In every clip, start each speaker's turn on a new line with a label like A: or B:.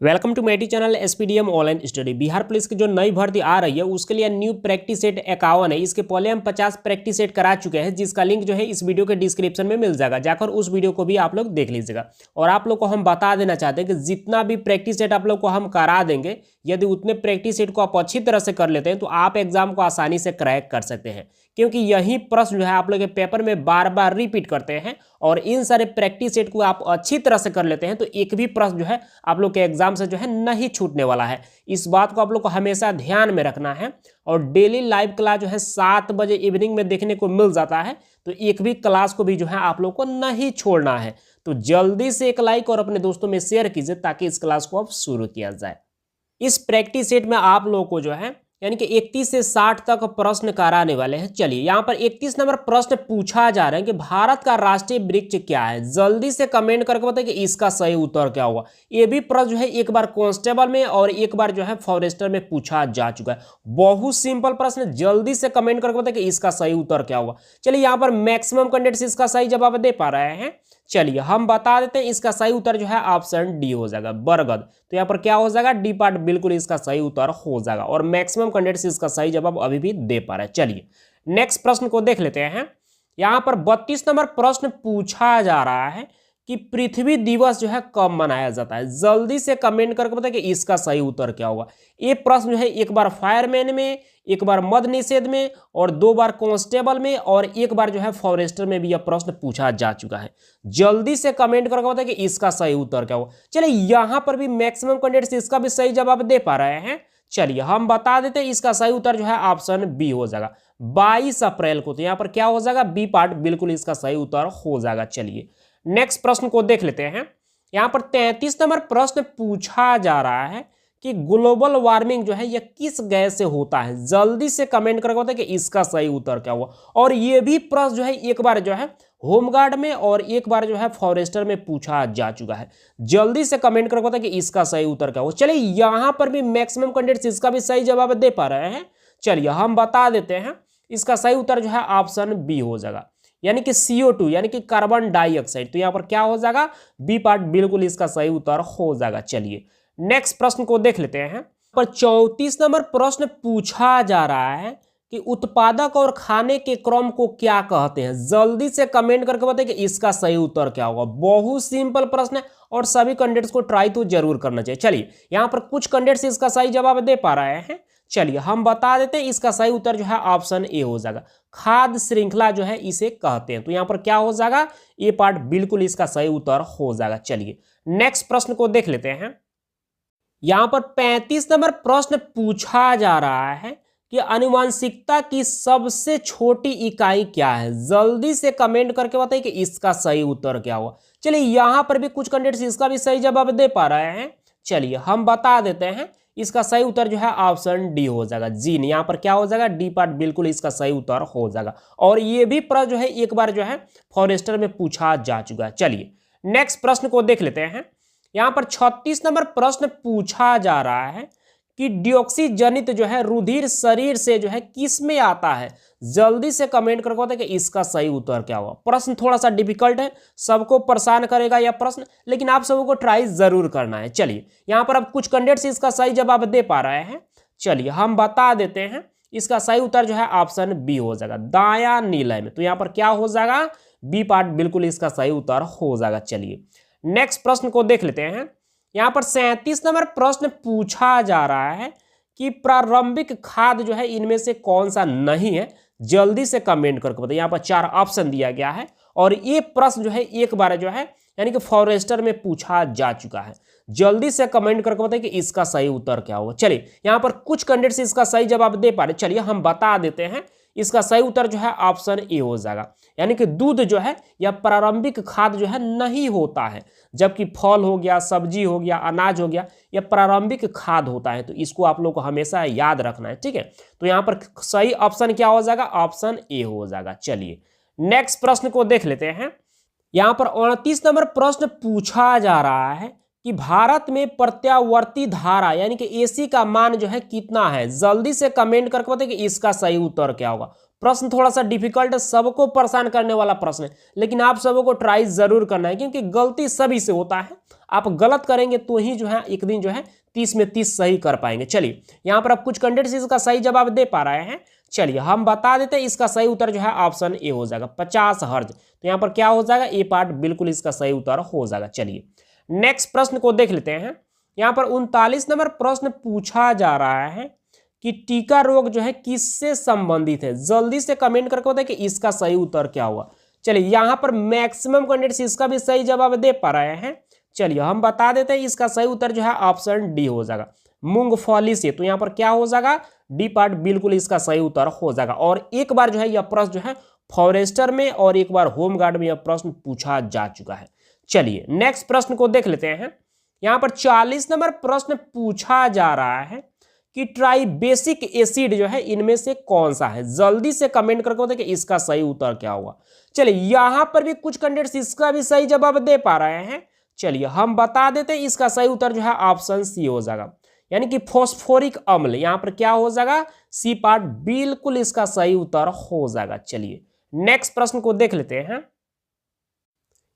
A: Welcome to मेटी channel SPDM online study. Bihar police की जो नई भर्ती आ रही है उसके लिए न्यू प्रैक्टिस सेट 51 है। इसके पहले हम 50 प्रैक्टिस सेट करा चुके हैं, जिसका लिंक जो है इस वीडियो के डिस्क्रिप्शन में मिल जाएगा। जाकर उस वीडियो को भी आप लोग देख लीजिएगा। और आप लोग को हम बता देना चाहते हैं कि जितना भी प्रैक्टिस सेट आप लोग को हम करा देंगे, यदि उतने प्रैक्टिस सेट को आप अच्छी तरह से कर लेते हैं तो आप एग्जाम को आसानी से क्रैक कर सकते हैं, क्योंकि यही प्रश्न जो है आप लोग के पेपर में बार बार रिपीट करते हैं। और इन सारे प्रैक्टिस सेट को आप अच्छी तरह से कर लेते हैं तो एक भी प्रश्न जो है आप लोग के एग्जाम से जो है नहीं छूटने वाला है। इस बात को आप लोग को हमेशा ध्यान में रखना है। और डेली लाइव क्लास जो है 7 बजे इवनिंग में देखने को मिल जाता है, तो एक भी क्लास को भी जो है आप लोग को नहीं छोड़ना है। तो जल्दी से एक लाइक और अपने दोस्तों में शेयर कीजिए ताकि इस क्लास को अब शुरू किया जाए। इस प्रैक्टिस सेट में आप लोगों को जो है यानी कि 31 से 60 तक प्रश्न कराने वाले हैं। चलिए यहाँ पर 31 नंबर प्रश्न पूछा जा रहा है कि भारत का राष्ट्रीय वृक्ष क्या है। जल्दी से कमेंट करके बताइए कि इसका सही उत्तर क्या होगा। ये भी प्रश्न जो है एक बार कांस्टेबल में और एक बार जो है फॉरेस्टर में पूछा जा चुका है। बहुत सिंपल प्रश्न, जल्दी से कमेंट करके बताइए कि इसका सही उत्तर क्या होगा। चलिए यहाँ पर मैक्सिमम कैंडिडेट्स इसका सही जवाब दे पा रहे हैं। चलिए हम बता देते हैं, इसका सही उत्तर जो है ऑप्शन डी हो जाएगा, बरगद। तो यहाँ पर क्या हो जाएगा, डी पार्ट बिल्कुल इसका सही उत्तर हो जाएगा। और मैक्सिमम कैंडिडेट्स इसका सही जवाब अभी भी दे पा रहे हैं। चलिए नेक्स्ट प्रश्न को देख लेते हैं। यहाँ पर 32 नंबर प्रश्न पूछा जा रहा है कि पृथ्वी दिवस जो है कब मनाया जाता है। जल्दी से कमेंट करके बताइए कि इसका सही उत्तर क्या होगा। ये प्रश्न जो है एक बार फायरमैन में, एक बार मद निषेध में और 2 बार कांस्टेबल में और एक बार जो है फॉरेस्टर में भी यह प्रश्न पूछा जा चुका है। जल्दी से कमेंट करके बताइए कि इसका सही उत्तर क्या होगा। चलिए यहाँ पर भी मैक्सिमम कैंडिडेट्स इसका भी सही जवाब दे पा रहे हैं। चलिए हम बता देते हैं, इसका सही उत्तर जो है ऑप्शन बी हो जाएगा, 22 अप्रैल को। तो यहाँ पर क्या हो जाएगा, बी पार्ट बिल्कुल इसका सही उत्तर हो जाएगा। चलिए नेक्स्ट प्रश्न को देख लेते हैं। यहां पर 33 नंबर प्रश्न पूछा जा रहा है कि ग्लोबल वार्मिंग जो है यह किस गैस से होता है। जल्दी से कमेंट करके बताइए कि इसका सही उत्तर क्या हुआ। और यह भी प्रश्न जो है एक बार जो है होमगार्ड में और एक बार जो है फॉरेस्टर में पूछा जा चुका है। जल्दी से कमेंट करके बताइए कि इसका सही उत्तर क्या हुआ। चलिए यहां पर भी मैक्सिमम कैंडिडेट्स इसका भी सही जवाब दे पा रहे हैं। चलिए हम बता देते हैं, इसका सही उत्तर जो है ऑप्शन बी हो जाएगा, यानी कि CO2 यानी कि कार्बन डाइऑक्साइड। तो यहां पर क्या हो जाएगा, बी पार्ट बिल्कुल इसका सही उत्तर हो जाएगा। चलिए नेक्स्ट प्रश्न को देख लेते हैं। पर 34 नंबर प्रश्न पूछा जा रहा है कि उत्पादक और खाने के क्रम को क्या कहते हैं। जल्दी से कमेंट करके बताइए कि इसका सही उत्तर क्या होगा। बहुत सिंपल प्रश्न है और सभी कैंडिडेट्स को ट्राई तो जरूर करना चाहिए। चलिए यहाँ पर कुछ कैंडिडेट्स इसका सही जवाब दे पा रहे हैं। चलिए हम बता देते हैं, इसका सही उत्तर जो है ऑप्शन ए हो जाएगा, खाद्य श्रृंखला जो है इसे कहते हैं। तो यहां पर क्या हो जाएगा, ए पार्ट बिल्कुल इसका सही उत्तर हो जाएगा। चलिए नेक्स्ट प्रश्न को देख लेते हैं। यहां पर 35 नंबर प्रश्न पूछा जा रहा है कि आनुवंशिकता की सबसे छोटी इकाई क्या है। जल्दी से कमेंट करके बताइए कि इसका सही उत्तर क्या हुआ। चलिए यहां पर भी कुछ कैंडिडेट्स इसका भी सही जवाब दे पा रहे हैं। चलिए हम बता देते हैं, इसका सही उत्तर जो है ऑप्शन डी हो जाएगा, जीन। यहाँ पर क्या हो जाएगा, डी पार्ट बिल्कुल इसका सही उत्तर हो जाएगा। और ये भी प्रश्न जो है एक बार जो है फॉरेस्टर में पूछा जा चुका है। चलिए नेक्स्ट प्रश्न को देख लेते हैं। यहाँ पर 36 नंबर प्रश्न पूछा जा रहा है कि डिऑक्सी जनित जो है रुधिर शरीर से जो है किस में आता है। जल्दी से कमेंट करके बताइए कि इसका सही उत्तर क्या होगा। प्रश्न थोड़ा सा डिफिकल्ट है, सबको परेशान करेगा यह प्रश्न, लेकिन आप सबको ट्राई जरूर करना है। चलिए यहाँ पर अब कुछ कैंडिडेट्स इसका सही जवाब दे पा रहे हैं। चलिए हम बता देते हैं, इसका सही उत्तर जो है ऑप्शन बी हो जाएगा, दाया नीलय में। तो यहाँ पर क्या हो जाएगा, बी पार्ट बिल्कुल इसका सही उत्तर हो जाएगा। चलिए नेक्स्ट प्रश्न को देख लेते हैं। यहाँ पर 37 नंबर प्रश्न पूछा जा रहा है कि प्रारंभिक खाद जो है इनमें से कौन सा नहीं है। जल्दी से कमेंट करके बताइए। यहाँ पर 4 ऑप्शन दिया गया है और ये प्रश्न जो है एक बार जो है यानी कि फॉरेस्टर में पूछा जा चुका है। जल्दी से कमेंट करके बताइए कि इसका सही उत्तर क्या होगा। चलिए यहाँ पर कुछ कैंडिडेट्स इसका सही जवाब दे पा रहे। चलिए हम बता देते हैं, इसका सही उत्तर जो है ऑप्शन ए हो जाएगा, यानी कि दूध जो है या प्रारंभिक खाद जो है नहीं होता है, जबकि फल हो गया, सब्जी हो गया, अनाज हो गया, यह प्रारंभिक खाद होता है। तो इसको आप लोग को हमेशा याद रखना है, ठीक है। तो यहाँ पर सही ऑप्शन क्या हो जाएगा, ऑप्शन ए हो जाएगा। चलिए नेक्स्ट प्रश्न को देख लेते हैं। यहाँ पर 29 नंबर प्रश्न पूछा जा रहा है कि भारत में प्रत्यावर्ती धारा यानी कि AC का मान जो है कितना है। जल्दी से कमेंट करके बताइए कि इसका सही उत्तर क्या होगा। प्रश्न थोड़ा सा डिफिकल्ट है, सबको परेशान करने वाला प्रश्न है, लेकिन आप सबों को ट्राई जरूर करना है क्योंकि गलती सभी से होता है। आप गलत करेंगे तो ही जो है एक दिन जो है 30 में 30 सही कर पाएंगे। चलिए यहाँ पर आप कुछ कैंडिडेट्स इसका सही जवाब दे पा रहे हैं। चलिए हम बता देते हैं, इसका सही उत्तर जो है ऑप्शन ए हो जाएगा 50 हर्ज। तो यहाँ पर क्या हो जाएगा, ए पार्ट बिल्कुल इसका सही उत्तर हो जाएगा। चलिए नेक्स्ट प्रश्न को देख लेते हैं। यहाँ पर 39 नंबर प्रश्न पूछा जा रहा है कि टीका रोग जो है किससे संबंधित है। जल्दी से कमेंट करके बताइए कि इसका सही उत्तर क्या हुआ। चलिए यहाँ पर मैक्सिमम कैंडिडेट्स इसका भी सही जवाब दे पा रहे हैं। चलिए हम बता देते हैं, इसका सही उत्तर जो है ऑप्शन डी हो जाएगा, मूंगफली से। तो यहाँ पर क्या हो जाएगा, डी पार्ट बिल्कुल इसका सही उत्तर हो जाएगा। और एक बार जो है यह प्रश्न जो है फॉरेस्टर में और एक बार होमगार्ड में यह प्रश्न पूछा जा चुका है। चलिए नेक्स्ट प्रश्न को देख लेते हैं। यहाँ पर 40 नंबर प्रश्न पूछा जा रहा है कि ट्राइबेसिक एसिड जो है इनमें से कौन सा है। जल्दी से कमेंट करके बताइए कि इसका सही उत्तर क्या हुआ। चलिए यहाँ पर भी कुछ कैंडिडेट्स इसका भी सही जवाब दे पा रहे हैं। चलिए हम बता देते हैं, इसका सही उत्तर जो है ऑप्शन सी हो जाएगा, यानी कि फॉस्फोरिक अम्ल। यहाँ पर क्या हो जाएगा, सी पार्ट बिल्कुल इसका सही उत्तर हो जाएगा। चलिए नेक्स्ट प्रश्न को देख लेते हैं।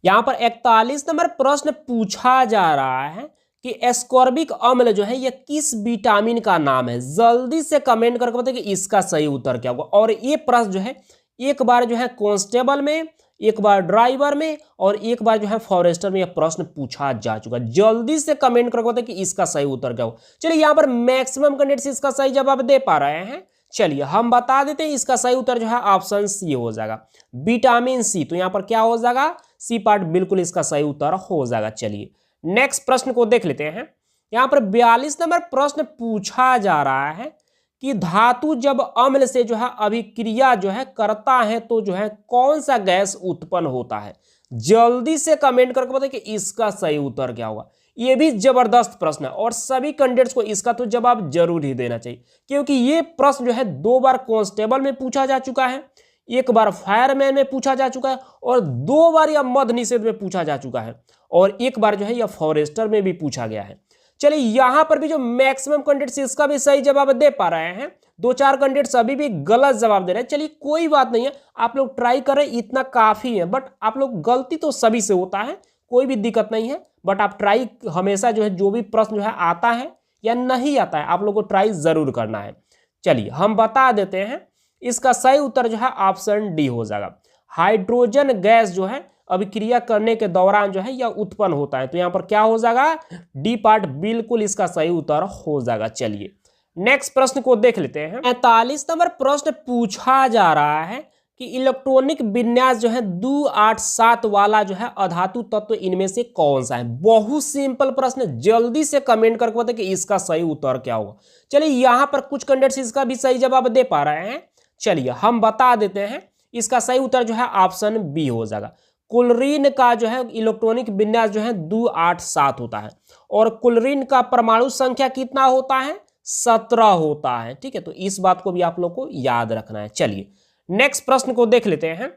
A: यहाँ पर 41 नंबर प्रश्न पूछा जा रहा है कि एस्कॉर्बिक अम्ल जो है यह किस विटामिन का नाम है। जल्दी से कमेंट करके बताइए कि इसका सही उत्तर क्या होगा। और ये प्रश्न जो है एक बार जो है कांस्टेबल में, एक बार ड्राइवर में और एक बार जो है फॉरेस्टर में यह प्रश्न पूछा जा चुका है। जल्दी से कमेंट करके बताइए कि इसका सही उत्तर क्या होगा। चलिए यहाँ पर मैक्सिमम कैंडिडेट्स इसका सही जवाब दे पा रहे हैं। चलिए हम बता देते हैं, इसका सही उत्तर जो है ऑप्शन सी हो जाएगा, विटामिन सी। तो यहाँ पर क्या हो जाएगा, सी पार्ट बिल्कुल इसका सही उत्तर हो जाएगा। चलिए नेक्स्ट प्रश्न को देख लेते हैं। यहाँ पर 42 नंबर प्रश्न पूछा जा रहा है कि धातु जब अम्ल से जो है अभिक्रिया जो है करता है तो जो है कौन सा गैस उत्पन्न होता है। जल्दी से कमेंट करके बताइए कि इसका सही उत्तर क्या होगा। ये भी जबरदस्त प्रश्न है और सभी कैंडिडेट्स को इसका तो जवाब जरूर ही देना चाहिए, क्योंकि ये प्रश्न जो है 2 बार कांस्टेबल में पूछा जा चुका है, एक बार फायरमैन में पूछा जा चुका है और 2 बार यह मद्य निषेध में पूछा जा चुका है और एक बार जो है यह फॉरेस्टर में भी पूछा गया है। चलिए यहाँ पर भी जो मैक्सिमम कैंडिडेट्स इसका भी सही जवाब दे पा रहे हैं, 2-4 कैंडिडेट्स अभी भी गलत जवाब दे रहे हैं। चलिए कोई बात नहीं है, आप लोग ट्राई करें, इतना काफी है। बट आप लोग गलती तो सभी से होता है, कोई भी दिक्कत नहीं है, बट आप ट्राई हमेशा जो है जो भी प्रश्न जो है आता है या नहीं आता है आप लोग को ट्राई जरूर करना है। चलिए हम बता देते हैं, इसका सही उत्तर जो है ऑप्शन डी हो जाएगा, हाइड्रोजन गैस जो है अभिक्रिया करने के दौरान जो है यह उत्पन्न होता है। तो यहाँ पर क्या हो जाएगा, डी पार्ट बिल्कुल इसका सही उत्तर हो जाएगा। चलिए नेक्स्ट प्रश्न को देख लेते हैं। 45 नंबर प्रश्न पूछा जा रहा है कि इलेक्ट्रॉनिक विन्यास जो है 287 वाला जो है अधातु तत्व इनमें से कौन सा है। बहुत सिंपल प्रश्न, जल्दी से कमेंट करके बताइए कि इसका सही उत्तर क्या होगा। चलिए यहाँ पर कुछ कैंडिडेट्स इसका भी सही जवाब दे पा रहे हैं। चलिए हम बता देते हैं, इसका सही उत्तर जो है ऑप्शन बी हो जाएगा, क्लोरीन का जो है इलेक्ट्रॉनिक विन्यास जो है 287 होता है और क्लोरीन का परमाणु संख्या कितना होता है, 17 होता है। ठीक है, तो इस बात को भी आप लोग को याद रखना है। चलिए नेक्स्ट प्रश्न को देख लेते हैं।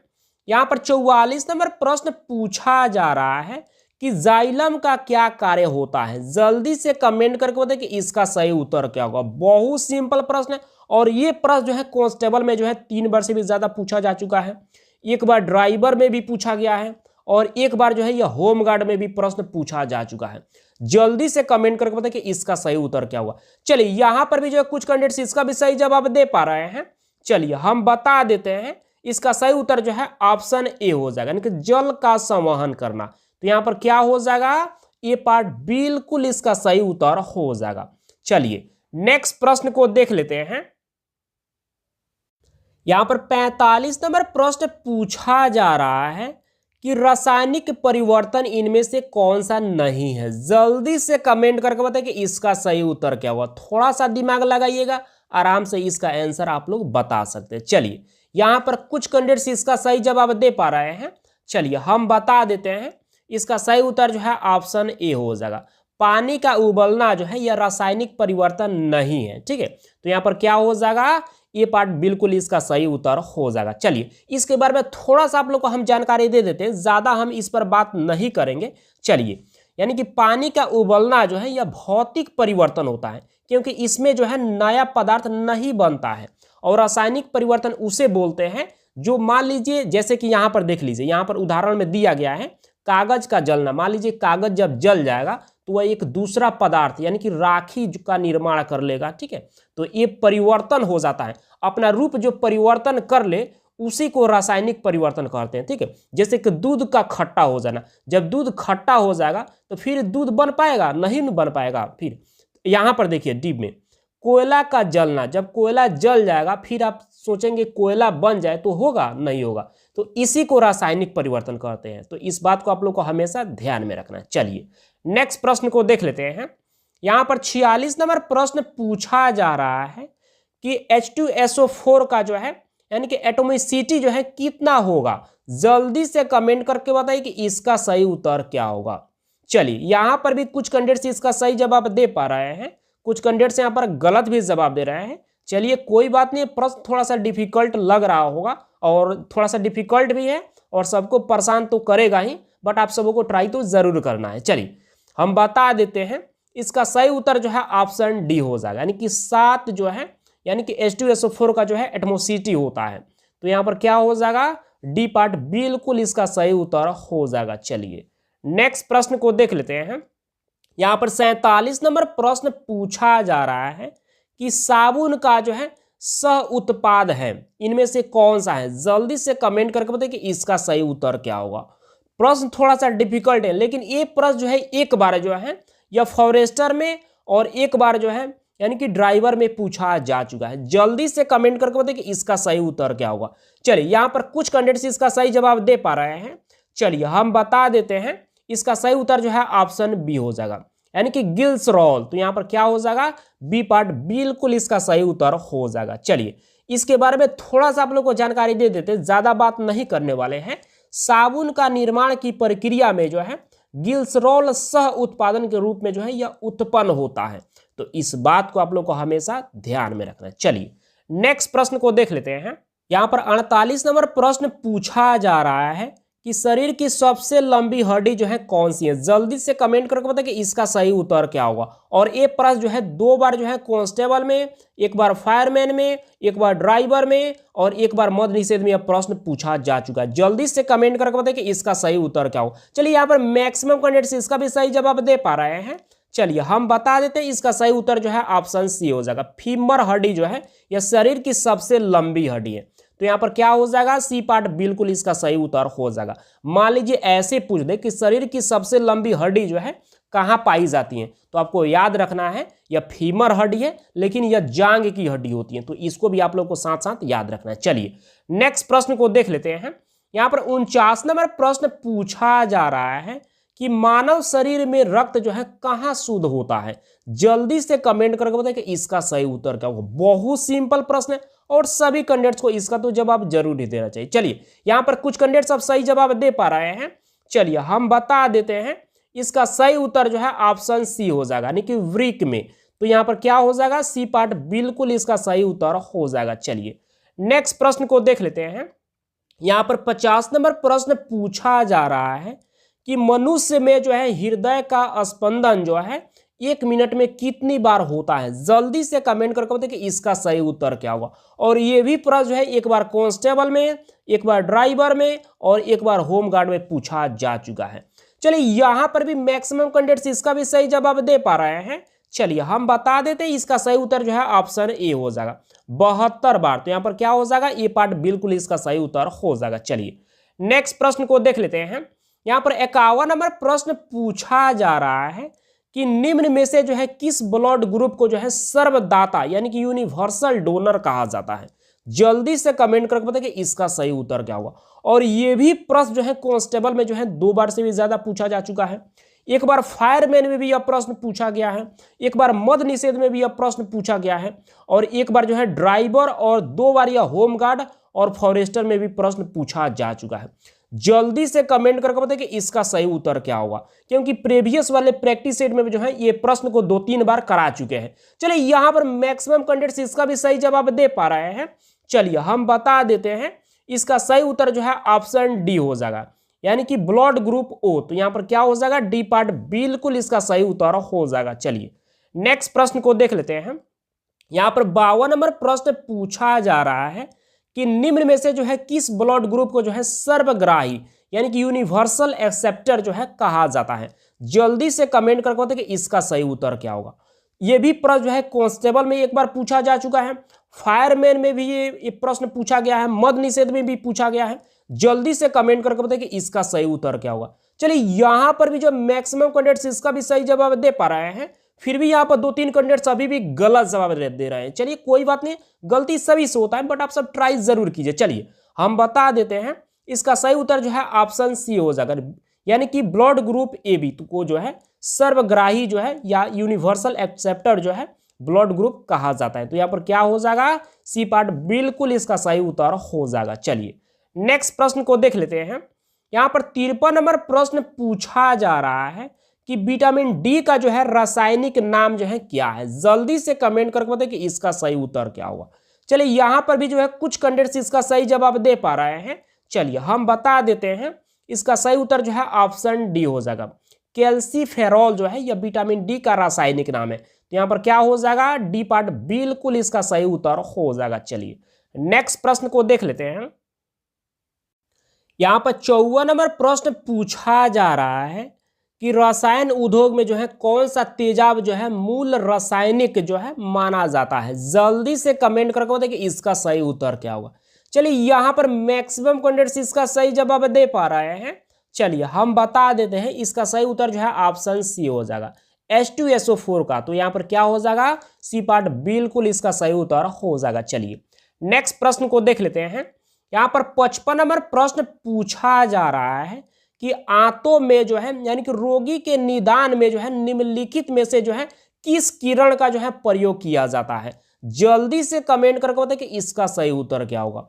A: यहाँ पर 44 नंबर प्रश्न पूछा जा रहा है कि जाइलम का क्या कार्य होता है। जल्दी से कमेंट करके बताइए कि इसका सही उत्तर क्या होगा। बहुत सिंपल प्रश्न है और ये प्रश्न जो है कांस्टेबल में जो है 3 बार से भी ज्यादा पूछा जा चुका है, एक बार ड्राइवर में भी पूछा गया है और एक बार जो है यह होमगार्ड में भी प्रश्न पूछा जा चुका है। जल्दी से कमेंट करके बताइए कि इसका सही उत्तर क्या हुआ। चलिए यहाँ पर भी जो है कुछ कैंडिडेट्स इसका भी सही जवाब दे पा रहे हैं। चलिए हम बता देते हैं, इसका सही उत्तर जो है ऑप्शन ए हो जाएगा, यानी कि जल का संवहन करना। तो यहाँ पर क्या हो जाएगा, ए पार्ट बिल्कुल इसका सही उत्तर हो जाएगा। चलिए नेक्स्ट प्रश्न को देख लेते हैं। यहाँ पर 45 नंबर प्रश्न पूछा जा रहा है कि रासायनिक परिवर्तन इनमें से कौन सा नहीं है। जल्दी से कमेंट करके बताइए कि इसका सही उत्तर क्या हुआ। थोड़ा सा दिमाग लगाइएगा, आराम से इसका आंसर आप लोग बता सकते हैं। चलिए यहाँ पर कुछ कैंडिडेट्स इसका सही जवाब दे पा रहे हैं। चलिए हम बता देते हैं, इसका सही उत्तर जो है ऑप्शन ए हो जाएगा, पानी का उबलना जो है यह रासायनिक परिवर्तन नहीं है। ठीक है, तो यहाँ पर क्या हो जाएगा, ये पार्ट बिल्कुल इसका सही उत्तर हो जाएगा। चलिए इसके बारे में थोड़ा सा आप लोग को हम जानकारी दे देते हैं, ज्यादा हम इस पर बात नहीं करेंगे। चलिए यानी कि पानी का उबलना जो है यह भौतिक परिवर्तन होता है, क्योंकि इसमें जो है नया पदार्थ नहीं बनता है और रासायनिक परिवर्तन उसे बोलते हैं जो, मान लीजिए जैसे कि यहाँ पर देख लीजिए, यहाँ पर उदाहरण में दिया गया है कागज का जलना। मान लीजिए कागज जब जल जाएगा तो वह एक दूसरा पदार्थ यानी कि राखी का निर्माण कर लेगा, ठीक है। तो ये परिवर्तन हो जाता है, अपना रूप जो परिवर्तन कर ले उसी को रासायनिक परिवर्तन कहते हैं, ठीक है। जैसे कि दूध का खट्टा हो जाना, जब दूध खट्टा हो जाएगा तो फिर दूध बन पाएगा? नहीं बन पाएगा। फिर यहाँ पर देखिए डी में कोयला का जलना, जब कोयला जल जाएगा फिर आप सोचेंगे कोयला बन जाए तो होगा? नहीं होगा। तो इसी को रासायनिक परिवर्तन कहते हैं। तो इस बात को आप लोग को हमेशा ध्यान में रखना है। चलिए नेक्स्ट प्रश्न को देख लेते हैं। यहाँ पर 46 नंबर प्रश्न पूछा जा रहा है कि H2SO4 का जो है यानी कि एटोमिसिटी जो है कितना होगा। जल्दी से कमेंट करके बताइए कि इसका सही उत्तर क्या होगा। चलिए यहाँ पर भी कुछ कैंडिडेट्स इसका सही जवाब दे पा रहे हैं, कुछ कैंडिडेट्स यहाँ पर गलत भी जवाब दे रहे हैं। चलिए कोई बात नहीं, प्रश्न थोड़ा सा डिफिकल्ट लग रहा होगा और थोड़ा सा डिफिकल्ट भी है और सबको परेशान तो करेगा ही, बट आप सबको ट्राई तो जरूर करना है। चलिए हम बता देते हैं, इसका सही उत्तर जो है ऑप्शन डी हो जाएगा, यानी कि 7 जो है यानी कि H2SO4 का जो है एटमोसिटी होता है। तो यहाँ पर क्या हो जाएगा? डी पार्ट बिल्कुल इसका सही उत्तर हो जाएगा। चलिए नेक्स्ट प्रश्न को देख लेते हैं। यहाँ पर 47 नंबर प्रश्न पूछा जा रहा है कि साबुन का जो है सह उत्पाद है, इनमें से कौन सा है। जल्दी से कमेंट करके बताइए कि इसका सही उत्तर क्या होगा। प्रश्न थोड़ा सा डिफिकल्ट है, लेकिन ये प्रश्न जो है एक बार जो है या फॉरेस्टर में और एक बार जो है यानी कि ड्राइवर में पूछा जा चुका है। जल्दी से कमेंट करके बताइए कि इसका सही उत्तर क्या होगा। चलिए यहाँ पर कुछ कैंडिडेट्स इसका सही जवाब दे पा रहे हैं। चलिए हम बता देते हैं, इसका सही उत्तर जो है ऑप्शन बी हो जाएगा, यानी कि गिल्सरॉल। तो यहाँ पर क्या हो जाएगा? बी पार्ट बिल्कुल इसका सही उत्तर हो जाएगा। चलिए इसके बारे में थोड़ा सा आप लोग को जानकारी दे देते, ज्यादा बात नहीं करने वाले हैं। साबुन का निर्माण की प्रक्रिया में जो है गिल्सरॉल सह उत्पादन के रूप में जो है यह उत्पन्न होता है। तो इस बात को आप लोग को हमेशा ध्यान में रखना है। चलिए नेक्स्ट प्रश्न को देख लेते हैं। यहाँ पर 48 नंबर प्रश्न पूछा जा रहा है कि शरीर की सबसे लंबी हड्डी जो है कौन सी है। जल्दी से कमेंट करके बताइए कि इसका सही उत्तर क्या होगा। और ये प्रश्न जो है 2 बार जो है कांस्टेबल में, एक बार फायरमैन में, एक बार ड्राइवर में और एक बार मद्य निषेध में यह प्रश्न पूछा जा चुका है। जल्दी से कमेंट करके बताइए कि इसका सही उत्तर क्या होगा। चलिए यहाँ पर मैक्सिमम कैंडिडेट्स इसका भी सही जवाब दे पा रहे हैं। चलिए हम बता देते हैं, इसका सही उत्तर जो है ऑप्शन सी हो जाएगा। फीमर हड्डी जो है यह शरीर की सबसे लंबी हड्डी है। तो यहाँ पर क्या हो जाएगा? सी पार्ट बिल्कुल इसका सही उत्तर हो जाएगा। मान लीजिए ऐसे पूछ दे कि शरीर की सबसे लंबी हड्डी जो है कहाँ पाई जाती है, तो आपको याद रखना है यह फीमर हड्डी है, लेकिन यह जांग की हड्डी होती है। तो इसको भी आप लोग को साथ साथ याद रखना है। चलिए नेक्स्ट प्रश्न को देख लेते हैं। यहाँ पर 49 नंबर प्रश्न पूछा जा रहा है कि मानव शरीर में रक्त जो है कहाँ शुद्ध होता है। जल्दी से कमेंट करके बताइए कि इसका सही उत्तर क्या होगा। बहुत सिंपल प्रश्न है और सभी कैंडिडेट्स को इसका तो जवाब जरूर ही देना चाहिए। चलिए यहाँ पर कुछ कैंडिडेट्स अब सही जवाब दे पा रहे हैं। चलिए हम बता देते हैं, इसका सही उत्तर जो है ऑप्शन सी हो जाएगा, यानी कि वृक्क में। तो यहाँ पर क्या हो जाएगा? सी पार्ट बिल्कुल इसका सही उत्तर हो जाएगा। चलिए नेक्स्ट प्रश्न को देख लेते हैं। यहाँ पर 50 नंबर प्रश्न पूछा जा रहा है कि मनुष्य में जो है हृदय का स्पंदन जो है 1 मिनट में कितनी बार होता है। जल्दी से कमेंट करके बताइए कि इसका सही उत्तर क्या होगा। और ये भी प्रश्न जो है एक बार कांस्टेबल में, एक बार ड्राइवर में और एक बार होमगार्ड में पूछा जा चुका है। चलिए यहाँ पर भी मैक्सिमम कैंडिडेट्स इसका भी सही जवाब दे पा रहे हैं। चलिए हम बता देते हैं, इसका सही उत्तर जो है ऑप्शन ए हो जाएगा, 72 बार। तो यहाँ पर क्या हो जाएगा? ए पार्ट बिल्कुल इसका सही उत्तर हो जाएगा। चलिए नेक्स्ट प्रश्न को देख लेते हैं। यहाँ पर 51 नंबर प्रश्न पूछा जा रहा है कि निम्न में से जो है किस ब्लड ग्रुप को जो है सर्वदाता यानी कि यूनिवर्सल डोनर कहा जाता है। जल्दी से कमेंट करके बताइए कि इसका सही उत्तर क्या होगा। और ये भी प्रश्न जो है कांस्टेबल में जो है 2 बार से भी ज्यादा पूछा जा चुका है। एक बार फायरमैन में भी यह प्रश्न पूछा गया है, एक बार मद्य निषेध में भी यह प्रश्न पूछा गया है और एक बार जो है ड्राइवर और 2 बार यह होमगार्ड और फॉरेस्टर में भी प्रश्न पूछा जा चुका है। जल्दी से कमेंट करके बताइए कि इसका सही उत्तर क्या होगा, क्योंकि प्रीवियस वाले प्रैक्टिस सेट में जो है ये प्रश्न को 2-3 बार करा चुके हैं। चलिए यहाँ पर मैक्सिमम कैंडिडेट्स इसका भी सही जवाब दे पा रहे हैं। चलिए हम बता देते हैं, इसका सही उत्तर जो है ऑप्शन डी हो जाएगा, यानी कि ब्लड ग्रुप ओ। तो यहाँ पर क्या हो जाएगा? डी पार्ट बिल्कुल इसका सही उत्तर हो जाएगा। चलिए नेक्स्ट प्रश्न को देख लेते हैं। यहाँ पर 52 नंबर प्रश्न पूछा जा रहा है कि निम्न में से जो है किस ब्लड ग्रुप को जो है सर्वग्राही यानी कि यूनिवर्सल एक्सेप्टर जो है कहा जाता है। जल्दी से कमेंट करके बताइए कि इसका सही उत्तर क्या होगा। ये भी प्रश्न जो है कांस्टेबल में एक बार पूछा जा चुका है, फायरमैन में भी ये प्रश्न पूछा गया है, मद निषेध में भी पूछा गया है। जल्दी से कमेंट करके बताइए कि इसका सही उत्तर क्या होगा। चलिए यहां पर भी जो मैक्सिमम कैंडिडेट्स इसका भी सही जवाब दे पा रहे हैं, फिर भी यहाँ पर 2-3 कैंडिडेट्स अभी भी गलत जवाब दे रहे हैं। चलिए कोई बात नहीं, गलती सभी से होता है, बट आप सब ट्राई जरूर कीजिए। चलिए हम बता देते हैं, इसका सही उत्तर जो है ऑप्शन सी हो जाएगा, यानी कि ब्लड ग्रुप ए बी को जो है सर्वग्राही जो है या यूनिवर्सल एक्सेप्टर जो है ब्लड ग्रुप कहा जाता है। तो यहाँ पर क्या हो जाएगा, सी पार्ट बिल्कुल इसका सही उत्तर हो जाएगा। चलिए नेक्स्ट प्रश्न को देख लेते हैं। यहाँ पर 53 नंबर प्रश्न पूछा जा रहा है कि विटामिन डी का जो है रासायनिक नाम जो है क्या है। जल्दी से कमेंट करके बताइए कि इसका सही उत्तर क्या होगा। चलिए यहां पर भी जो है कुछ कैंडिडेट्स इसका सही जवाब दे पा रहे हैं। चलिए हम बता देते हैं, इसका सही उत्तर जो है ऑप्शन डी हो जाएगा। कैल्सीफेरॉल जो है यह विटामिन डी का रासायनिक नाम है। तो यहां पर क्या हो जाएगा, डी पार्ट बिल्कुल इसका सही उत्तर हो जाएगा। चलिए नेक्स्ट प्रश्न को देख लेते हैं। यहां पर 54 नंबर प्रश्न पूछा जा रहा है कि रसायन उद्योग में जो है कौन सा तेजाब जो है मूल रासायनिक जो है माना जाता है। जल्दी से कमेंट करके बताइए कि इसका सही उत्तर क्या होगा। चलिए यहां पर मैक्सिमम कैंडिडेट्स इसका सही जवाब दे पा रहे हैं। चलिए हम बता देते हैं, इसका सही उत्तर जो है ऑप्शन सी हो जाएगा, H2SO4 का। तो यहां पर क्या हो जाएगा, सी पार्ट बिल्कुल इसका सही उत्तर हो जाएगा। चलिए नेक्स्ट प्रश्न को देख लेते हैं। यहां पर 55 नंबर प्रश्न पूछा जा रहा है कि आंतों में जो है यानी कि रोगी के निदान में जो है निम्नलिखित में से जो है किस किरण का जो है प्रयोग किया जाता है। जल्दी से कमेंट करके बताइए कि इसका सही उत्तर क्या होगा।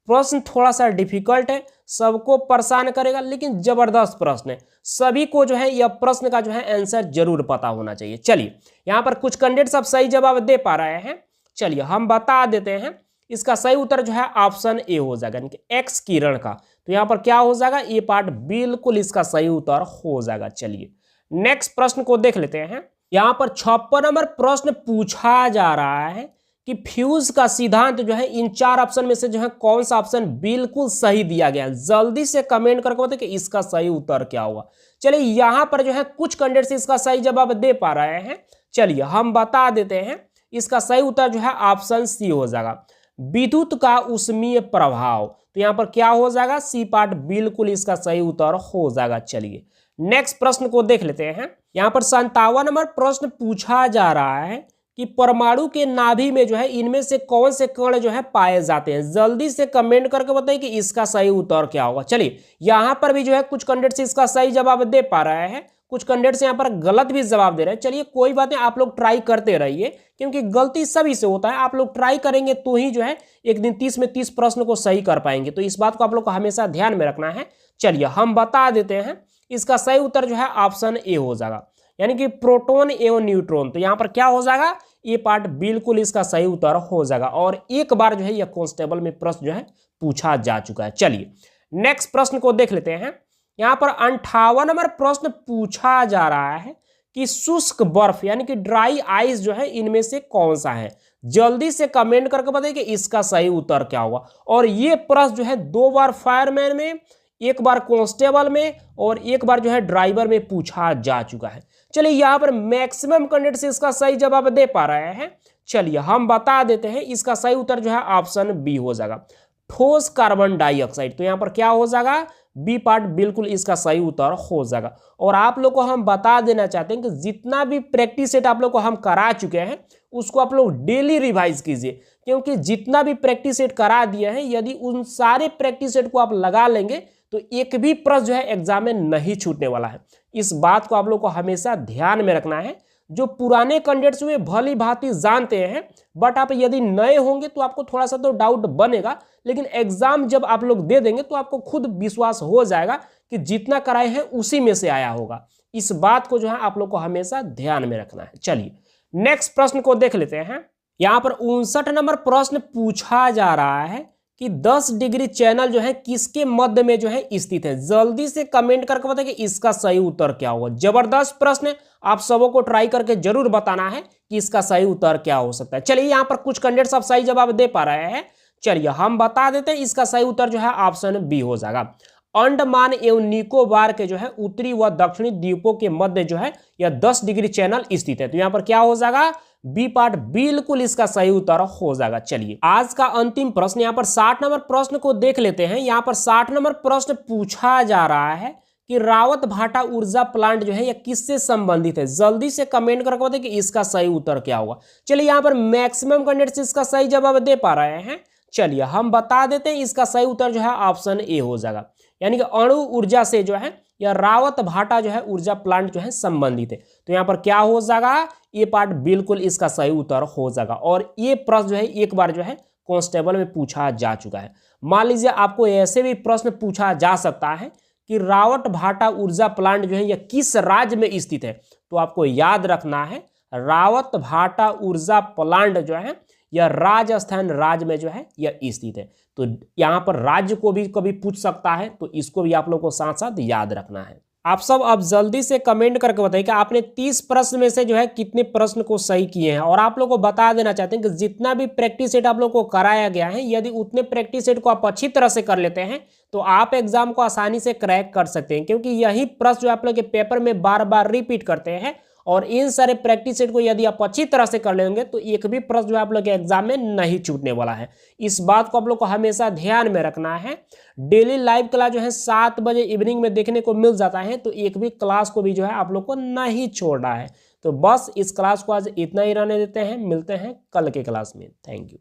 A: प्रश्न थोड़ा सा डिफिकल्ट है, सबको परेशान करेगा, लेकिन जबरदस्त प्रश्न है। सभी को जो है यह प्रश्न का जो है आंसर जरूर पता होना चाहिए। चलिए यहां पर कुछ कैंडिडेट्स अब सही जवाब दे पा रहे हैं। चलिए हम बता देते हैं, इसका सही उत्तर जो है ऑप्शन ए हो जाएगा, यानी कि एक्स किरण का। तो यहां पर क्या हो जाएगा, ये पार्ट बिल्कुल इसका सही उत्तर हो जाएगा। चलिए नेक्स्ट प्रश्न को देख लेते हैं। यहां पर 56 नंबर प्रश्न पूछा जा रहा है कि फ्यूज का सिद्धांत जो है इन 4 ऑप्शन में से जो है कौन सा ऑप्शन बिल्कुल सही दिया गया है। जल्दी से कमेंट करके बताइए कि इसका सही उत्तर क्या होगा। चलिए यहां पर जो है कुछ कैंडिडेट्स इसका सही जवाब दे पा रहे हैं। चलिए हम बता देते हैं, इसका सही उत्तर जो है ऑप्शन सी हो जाएगा, विद्युत का ऊष्मीय प्रभाव। तो यहां पर क्या हो जाएगा, सी पार्ट बिल्कुल इसका सही उत्तर हो जाएगा। चलिए नेक्स्ट प्रश्न को देख लेते हैं। यहां पर 57 नंबर प्रश्न पूछा जा रहा है कि परमाणु के नाभि में जो है इनमें से कौन से कण जो है पाए जाते हैं। जल्दी से कमेंट करके बताइए कि इसका सही उत्तर क्या होगा। चलिए यहां पर भी जो है कुछ कैंडिडेट्स इसका सही जवाब दे पा रहे हैं, कुछ कैंडिडेट्स यहाँ पर गलत भी जवाब दे रहे हैं। चलिए कोई बात नहीं, आप लोग ट्राई करते रहिए, क्योंकि गलती सभी से होता है। आप लोग ट्राई करेंगे तो ही जो है एक दिन 30 में 30 प्रश्न को सही कर पाएंगे। तो इस बात को आप लोग को हमेशा ध्यान में रखना है। चलिए हम बता देते हैं, इसका सही उत्तर जो है ऑप्शन ए हो जाएगा, यानी कि प्रोटॉन एवं न्यूट्रॉन। तो यहाँ पर क्या हो जाएगा, ये पार्ट बिल्कुल इसका सही उत्तर हो जाएगा। और एक बार जो है यह कांस्टेबल में प्रश्न जो है पूछा जा चुका है। चलिए नेक्स्ट प्रश्न को देख लेते हैं। यहाँ पर 58 नंबर प्रश्न पूछा जा रहा है कि शुष्क बर्फ यानी कि ड्राई आइस जो है इनमें से कौन सा है। जल्दी से कमेंट करके बताइए कि इसका सही उत्तर क्या होगा। और ये प्रश्न जो है 2 बार फायरमैन में, 1 बार कांस्टेबल में और 1 बार जो है ड्राइवर में पूछा जा चुका है। चलिए यहाँ पर मैक्सिमम कैंडिडेट्स इसका सही जवाब दे पा रहे हैं। चलिए हम बता देते हैं, इसका सही उत्तर जो है ऑप्शन बी हो जाएगा, ठोस कार्बन डाइऑक्साइड। तो यहाँ पर क्या हो जाएगा, बी पार्ट बिल्कुल इसका सही उत्तर हो जाएगा। और आप लोग को हम बता देना चाहते हैं कि जितना भी प्रैक्टिस सेट आप लोग को हम करा चुके हैं उसको आप लोग डेली रिवाइज कीजिए, क्योंकि जितना भी प्रैक्टिस सेट करा दिया है, यदि उन सारे प्रैक्टिस सेट को आप लगा लेंगे तो एक भी प्रश्न जो है एग्जाम में नहीं छूटने वाला है। इस बात को आप लोग को हमेशा ध्यान में रखना है। जो पुराने कैंडिडेट्स हुए भली भांति जानते हैं, बट आप यदि नए होंगे तो आपको थोड़ा सा तो डाउट बनेगा, लेकिन एग्जाम जब आप लोग दे देंगे तो आपको खुद विश्वास हो जाएगा कि जितना कराए हैं उसी में से आया होगा। इस बात को जो है आप लोग को हमेशा ध्यान में रखना है। चलिए नेक्स्ट प्रश्न को देख लेते हैं। यहाँ पर 59 नंबर प्रश्न पूछा जा रहा है कि 10 डिग्री चैनल जो है किसके मध्य में जो है स्थित है। जल्दी से कमेंट करके बताइए कि इसका सही उत्तर क्या होगा। जबरदस्त प्रश्न है, आप सबों को ट्राई करके जरूर बताना है कि इसका सही उत्तर क्या हो सकता है। चलिए यहाँ पर कुछ कैंडिडेट सब सही जवाब दे पा रहे हैं, चलिए हम बता देते हैं। इसका सही उत्तर जो है ऑप्शन बी हो जाएगा। अंडमान एवं निकोबार के जो है उत्तरी व दक्षिणी द्वीपों के मध्य जो है यह 10 डिग्री चैनल स्थित है। तो यहाँ पर क्या हो जाएगा, बी पार्ट बिल्कुल इसका सही उत्तर हो जाएगा। चलिए आज का अंतिम प्रश्न, यहाँ पर 60 नंबर प्रश्न को देख लेते हैं। यहाँ पर 60 नंबर प्रश्न पूछा जा रहा है कि रावत भाटा ऊर्जा प्लांट जो है यह किससे संबंधित है। जल्दी से कमेंट करके बताइए कि इसका सही उत्तर क्या होगा। चलिए यहाँ पर मैक्सिमम कैंडिडेट्स इसका सही जवाब दे पा रहे हैं। चलिए हम बता देते हैं, इसका सही उत्तर जो है ऑप्शन ए हो जाएगा, यानी कि अणु ऊर्जा से जो है या रावत भाटा जो है ऊर्जा प्लांट जो है संबंधित है। तो यहाँ पर क्या हो जाएगा, ये पार्ट बिल्कुल इसका सही उत्तर हो जाएगा। और ये प्रश्न जो है एक बार जो है कांस्टेबल में पूछा जा चुका है। मान लीजिए आपको ऐसे भी प्रश्न पूछा जा सकता है कि रावत भाटा ऊर्जा प्लांट जो है यह किस राज्य में स्थित है। तो आपको याद रखना है रावत भाटा ऊर्जा प्लांट जो है यह राजस्थान राज्य में जो है यह स्थित है। तो यहाँ पर राज्य को भी कभी पूछ सकता है, तो इसको भी आप लोगों को साथ साथ याद रखना है। आप सब अब जल्दी से कमेंट करके बताइए कि आपने 30 प्रश्न में से जो है कितने प्रश्न को सही किए हैं। और आप लोगों को बता देना चाहते हैं कि जितना भी प्रैक्टिस सेट आप लोगों को कराया गया है, यदि उतने प्रैक्टिस सेट को आप अच्छी तरह से कर लेते हैं तो आप एग्जाम को आसानी से क्रैक कर सकते हैं, क्योंकि यही प्रश्न जो आप लोग के पेपर में बार बार रिपीट करते हैं। और इन सारे प्रैक्टिस सेट को यदि आप अच्छी तरह से कर लेंगे तो एक भी प्रश्न जो आप लोग के एग्जाम में नहीं छूटने वाला है। इस बात को आप लोग को हमेशा ध्यान में रखना है। डेली लाइव क्लास जो है 7 बजे इवनिंग में देखने को मिल जाता है, तो एक भी क्लास को भी जो है आप लोग को नहीं छोड़ना है। तो बस इस क्लास को आज इतना ही रहने देते हैं, मिलते हैं कल के क्लास में। Thank you.